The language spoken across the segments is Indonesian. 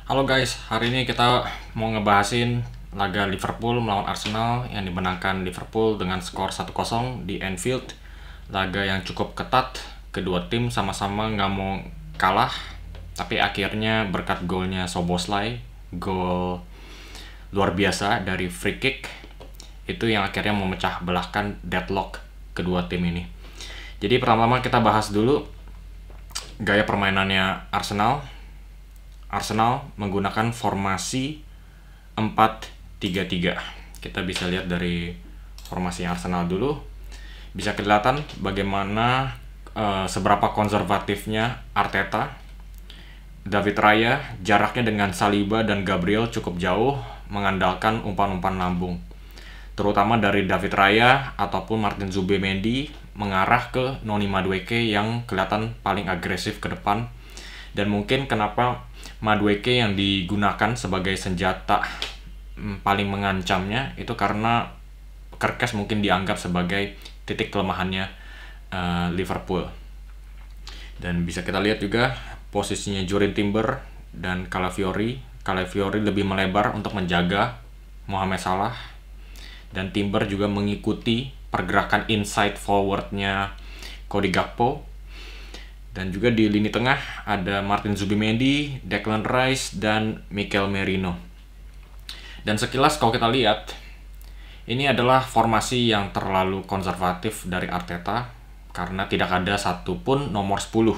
Halo guys, hari ini kita mau ngebahasin laga Liverpool melawan Arsenal yang dimenangkan Liverpool dengan skor 1-0 di Anfield. Laga yang cukup ketat, kedua tim sama-sama nggak mau kalah, tapi akhirnya berkat golnya Szoboszlai, gol luar biasa dari free kick, itu yang akhirnya memecah belahkan deadlock kedua tim ini. Jadi pertama-tama kita bahas dulu gaya permainannya Arsenal. Arsenal menggunakan formasi 4-3-3. Kita bisa lihat dari formasi Arsenal dulu. Bisa kelihatan bagaimana seberapa konservatifnya Arteta. David Raya jaraknya dengan Saliba dan Gabriel cukup jauh, mengandalkan umpan-umpan lambung. Terutama dari David Raya ataupun Martin Zubimendi mengarah ke Noni Madueke yang kelihatan paling agresif ke depan. Dan mungkin kenapa Madueke yang digunakan sebagai senjata paling mengancamnya itu karena Kerkes mungkin dianggap sebagai titik kelemahannya Liverpool. Dan bisa kita lihat juga posisinya Jurriën Timber dan Calafiori. Calafiori lebih melebar untuk menjaga Mohamed Salah, dan Timber juga mengikuti pergerakan inside forwardnya Cody Gakpo. Dan juga di lini tengah ada Martin Zubimendi, Declan Rice, dan Mikel Merino. Dan sekilas kalau kita lihat, ini adalah formasi yang terlalu konservatif dari Arteta karena tidak ada satupun nomor 10.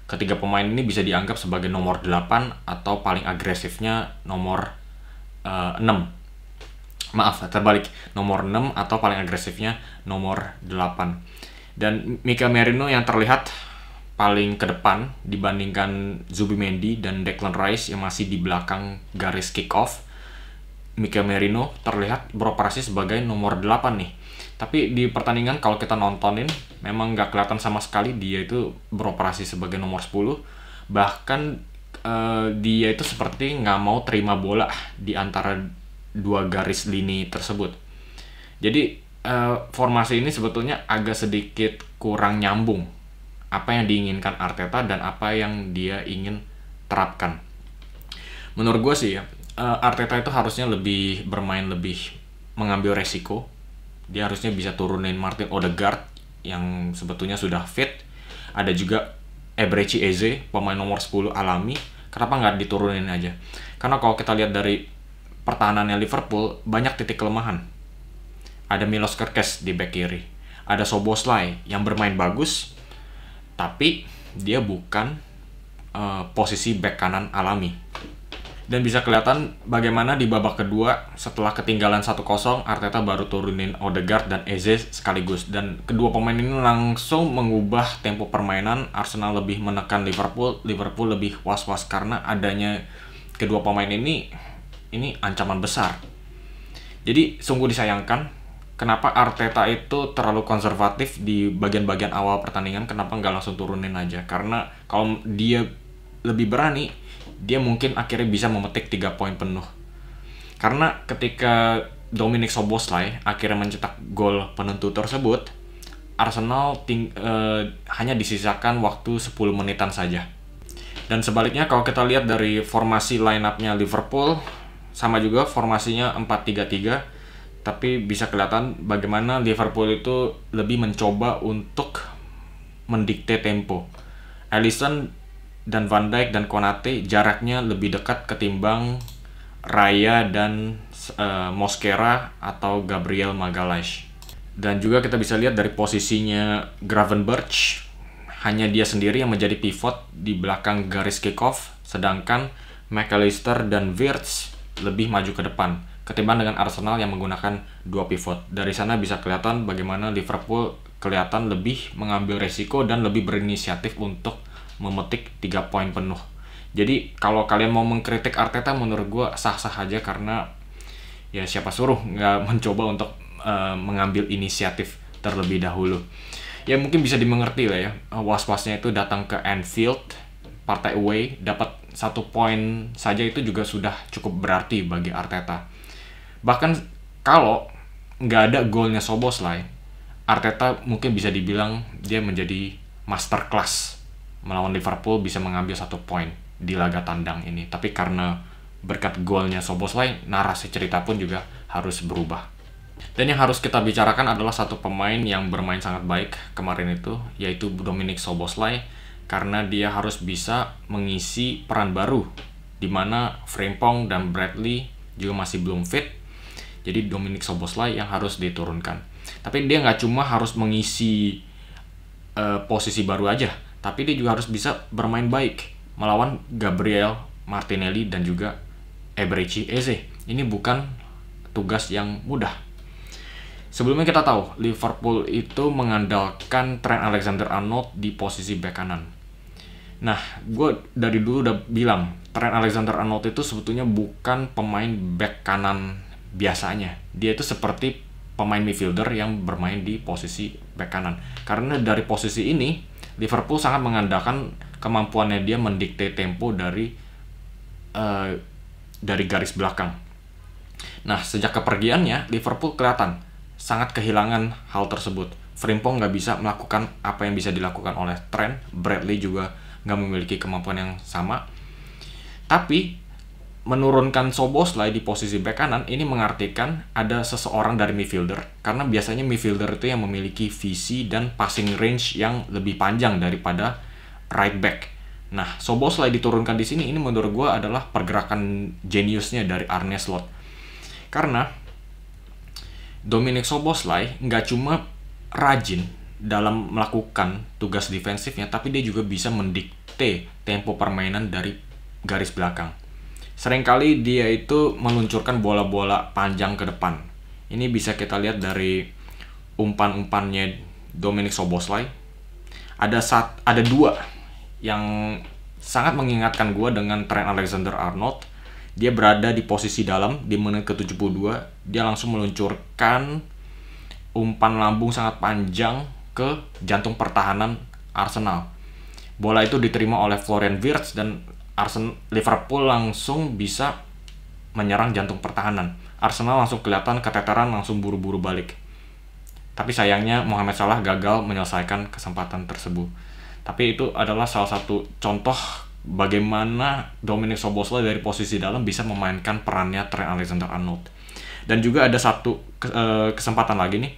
Ketiga pemain ini bisa dianggap sebagai nomor 8 atau paling agresifnya nomor 6. Maaf, terbalik. Nomor 6 atau paling agresifnya nomor 8. Dan Mikel Merino yang terlihat paling ke depan dibandingkan Zubimendi dan Declan Rice yang masih di belakang garis kick off. Mikel Merino terlihat beroperasi sebagai nomor 8 nih. Tapi di pertandingan kalau kita nontonin memang nggak kelihatan sama sekali dia itu beroperasi sebagai nomor 10. Bahkan dia itu seperti nggak mau terima bola di antara dua garis lini tersebut. Jadi formasi ini sebetulnya agak sedikit kurang nyambung apa yang diinginkan Arteta dan apa yang dia ingin terapkan. Menurut gue sih ya, Arteta itu harusnya lebih bermain, lebih mengambil resiko. Dia harusnya bisa turunin Martin Odegaard yang sebetulnya sudah fit. Ada juga Eberechi Eze, pemain nomor 10 alami. Kenapa nggak diturunin aja? Karena kalau kita lihat dari pertahanannya Liverpool, banyak titik kelemahan. Ada Milos Kerkez di back kiri. Ada Szoboszlai yang bermain bagus, tapi dia bukan posisi back kanan alami. Dan bisa kelihatan bagaimana di babak kedua setelah ketinggalan 1-0 Arteta baru turunin Odegaard dan Eze sekaligus. Dan kedua pemain ini langsung mengubah tempo permainan. Arsenal lebih menekan Liverpool lebih was-was karena adanya kedua pemain ini ancaman besar. Jadi sungguh disayangkan kenapa Arteta itu terlalu konservatif di bagian-bagian awal pertandingan. Kenapa nggak langsung turunin aja? Karena kalau dia lebih berani, dia mungkin akhirnya bisa memetik 3 poin penuh. Karena ketika Dominik Szoboszlai akhirnya mencetak gol penentu tersebut, Arsenal hanya disisakan waktu 10 menitan saja. Dan sebaliknya kalau kita lihat dari formasi line-up-nya Liverpool, sama juga formasinya 4-3-3. Tapi bisa kelihatan bagaimana Liverpool itu lebih mencoba untuk mendikte tempo. Alisson dan Van Dijk dan Konate jaraknya lebih dekat ketimbang Raya dan Mosquera atau Gabriel Magalhaes. Dan juga kita bisa lihat dari posisinya Gravenberch, hanya dia sendiri yang menjadi pivot di belakang garis kick-off, sedangkan McAllister dan Wirtz lebih maju ke depan ketimbang dengan Arsenal yang menggunakan 2 pivot. Dari sana bisa kelihatan bagaimana Liverpool kelihatan lebih mengambil resiko dan lebih berinisiatif untuk memetik 3 poin penuh. Jadi kalau kalian mau mengkritik Arteta, menurut gue sah-sah aja karena ya siapa suruh nggak mencoba untuk mengambil inisiatif terlebih dahulu. Ya mungkin bisa dimengerti lah ya, was-wasnya itu datang ke Anfield, partai away, dapat 1 poin saja itu juga sudah cukup berarti bagi Arteta. Bahkan kalau nggak ada golnya Szoboszlai, Arteta mungkin bisa dibilang dia menjadi masterclass melawan Liverpool, bisa mengambil 1 poin. di laga tandang ini. Tapi karena berkat golnya Szoboszlai, narasi cerita pun juga harus berubah. Dan yang harus kita bicarakan adalah satu pemain yang bermain sangat baik kemarin itu, yaitu Dominik Szoboszlai, karena dia harus bisa mengisi peran baru di mana Frimpong dan Bradley juga masih belum fit. Jadi Dominik Szoboszlai yang harus diturunkan. Tapi dia nggak cuma harus mengisi posisi baru aja, tapi dia juga harus bisa bermain baik melawan Gabriel Martinelli dan juga Eberechi Eze. Ini bukan tugas yang mudah. Sebelumnya kita tahu Liverpool itu mengandalkan Trent Alexander-Arnold di posisi bek kanan. Nah, gue dari dulu udah bilang Trent Alexander-Arnold itu sebetulnya bukan pemain bek kanan biasanya. Dia itu seperti pemain midfielder yang bermain di posisi bek kanan. Karena dari posisi ini Liverpool sangat mengandalkan kemampuannya dia mendikte tempo dari garis belakang. Nah, sejak kepergiannya Liverpool kelihatan sangat kehilangan hal tersebut. Frimpong nggak bisa melakukan apa yang bisa dilakukan oleh Trent. Bradley juga nggak memiliki kemampuan yang sama. Tapi menurunkan Szoboszlai di posisi bek kanan ini mengartikan ada seseorang dari midfielder, karena biasanya midfielder itu yang memiliki visi dan passing range yang lebih panjang daripada right back. Nah, Szoboszlai diturunkan di sini, ini menurut gue adalah pergerakan jeniusnya dari Arne Slot. Karena Dominik Szoboszlai nggak cuma rajin dalam melakukan tugas defensifnya, tapi dia juga bisa mendikte tempo permainan dari garis belakang. Seringkali dia itu meluncurkan bola-bola panjang ke depan. Ini bisa kita lihat dari umpan-umpannya Dominik Szoboszlai. Ada dua yang sangat mengingatkan gue dengan Trent Alexander-Arnold. Dia berada di posisi dalam di menit ke-72. Dia langsung meluncurkan umpan lambung sangat panjang ke jantung pertahanan Arsenal. Bola itu diterima oleh Florian Wirtz dan Liverpool langsung bisa menyerang jantung pertahanan. Arsenal langsung kelihatan keteteran, langsung buru-buru balik. Tapi sayangnya Mohamed Salah gagal menyelesaikan kesempatan tersebut. Tapi itu adalah salah satu contoh bagaimana Dominik Szoboszlai dari posisi dalam bisa memainkan perannya Trent Alexander-Arnold. Dan juga ada satu kesempatan lagi nih.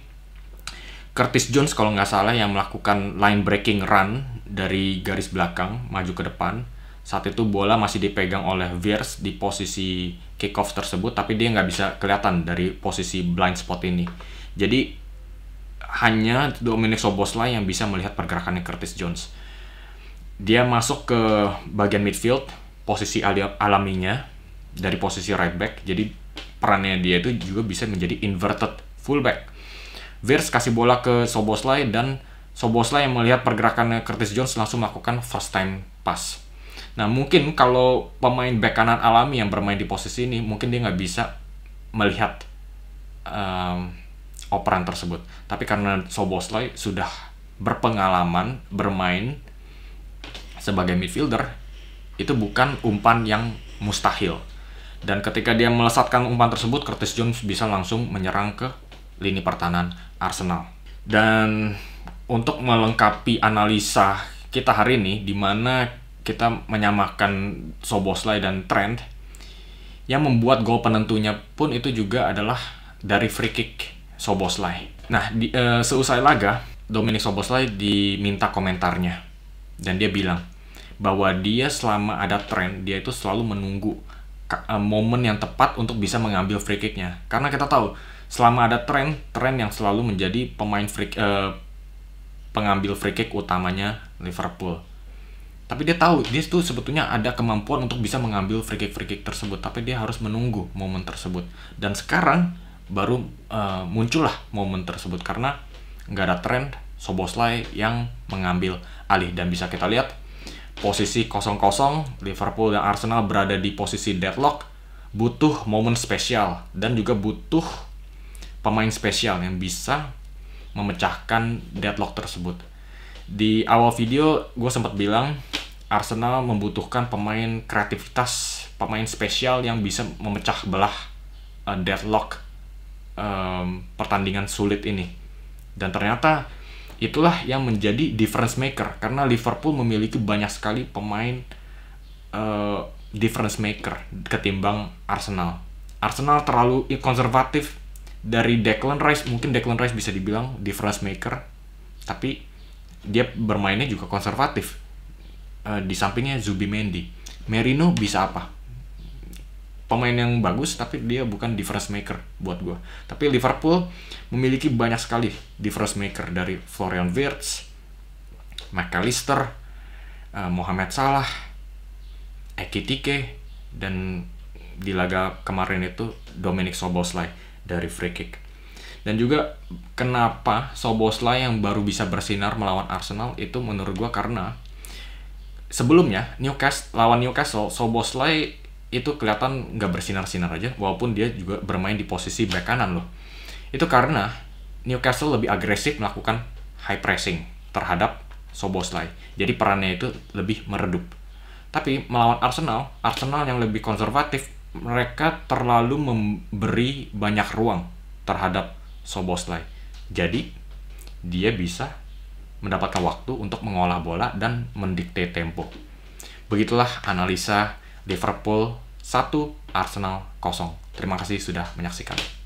Curtis Jones kalau nggak salah yang melakukan line breaking run dari garis belakang maju ke depan. Saat itu bola masih dipegang oleh Wirtz di posisi kick-off tersebut, tapi dia nggak bisa kelihatan dari posisi blind spot ini. Jadi hanya Dominik Szoboszlai yang bisa melihat pergerakannya Curtis Jones. Dia masuk ke bagian midfield, posisi alaminya dari posisi right back. Jadi perannya dia itu juga bisa menjadi inverted fullback. Wirtz kasih bola ke Szoboszlai dan Szoboszlai yang melihat pergerakannya Curtis Jones langsung melakukan first time pass. Nah, mungkin kalau pemain bek kanan alami yang bermain di posisi ini, mungkin dia nggak bisa melihat operan tersebut. Tapi karena Szoboszlai sudah berpengalaman bermain sebagai midfielder, itu bukan umpan yang mustahil. Dan ketika dia melesatkan umpan tersebut, Curtis Jones bisa langsung menyerang ke lini pertahanan Arsenal. Dan untuk melengkapi analisa kita hari ini, di mana kita menyamakan Szoboszlai dan Trent, yang membuat gol penentunya pun itu juga adalah dari free kick Szoboszlai. Nah, seusai laga, Dominik Szoboszlai diminta komentarnya. Dan dia bilang bahwa dia selama ada Trent, dia itu selalu menunggu momen yang tepat untuk bisa mengambil free kicknya. Karena kita tahu, selama ada Trent yang selalu menjadi pengambil free kick utamanya Liverpool. Tapi dia tahu, dia tuh sebetulnya ada kemampuan untuk bisa mengambil free kick tersebut, tapi dia harus menunggu momen tersebut. Dan sekarang baru muncullah momen tersebut karena nggak ada Trent, Szoboszlai yang mengambil alih. Dan bisa kita lihat posisi 0-0, Liverpool dan Arsenal berada di posisi deadlock, butuh momen spesial dan juga butuh pemain spesial yang bisa memecahkan deadlock tersebut. Di awal video gue sempat bilang Arsenal membutuhkan pemain kreativitas, pemain spesial yang bisa memecah belah deadlock pertandingan sulit ini. Dan ternyata itulah yang menjadi difference maker, karena Liverpool memiliki banyak sekali pemain difference maker ketimbang Arsenal. Arsenal terlalu konservatif. Dari Declan Rice, mungkin Declan Rice bisa dibilang difference maker, tapi dia bermainnya juga konservatif. Di sampingnya Zubimendi. Merino bisa apa? Pemain yang bagus, tapi dia bukan difference maker buat gue. Tapi Liverpool memiliki banyak sekali difference maker, dari Florian Wirtz, McAllister, Mohamed Salah, Ekitike, dan di laga kemarin itu Dominic Szoboszlai dari free kick. Dan juga kenapa Szoboszlai yang baru bisa bersinar melawan Arsenal itu menurut gue karena sebelumnya lawan Newcastle, Szoboszlai itu kelihatan nggak bersinar-sinar aja, walaupun dia juga bermain di posisi back kanan loh. Itu karena Newcastle lebih agresif melakukan high pressing terhadap Szoboszlai, jadi perannya itu lebih meredup. Tapi melawan Arsenal yang lebih konservatif, mereka terlalu memberi banyak ruang terhadap Szoboszlai, jadi dia bisa mendapatkan waktu untuk mengolah bola dan mendikte tempo. Begitulah analisa Liverpool 1, Arsenal 0. Terima kasih sudah menyaksikan.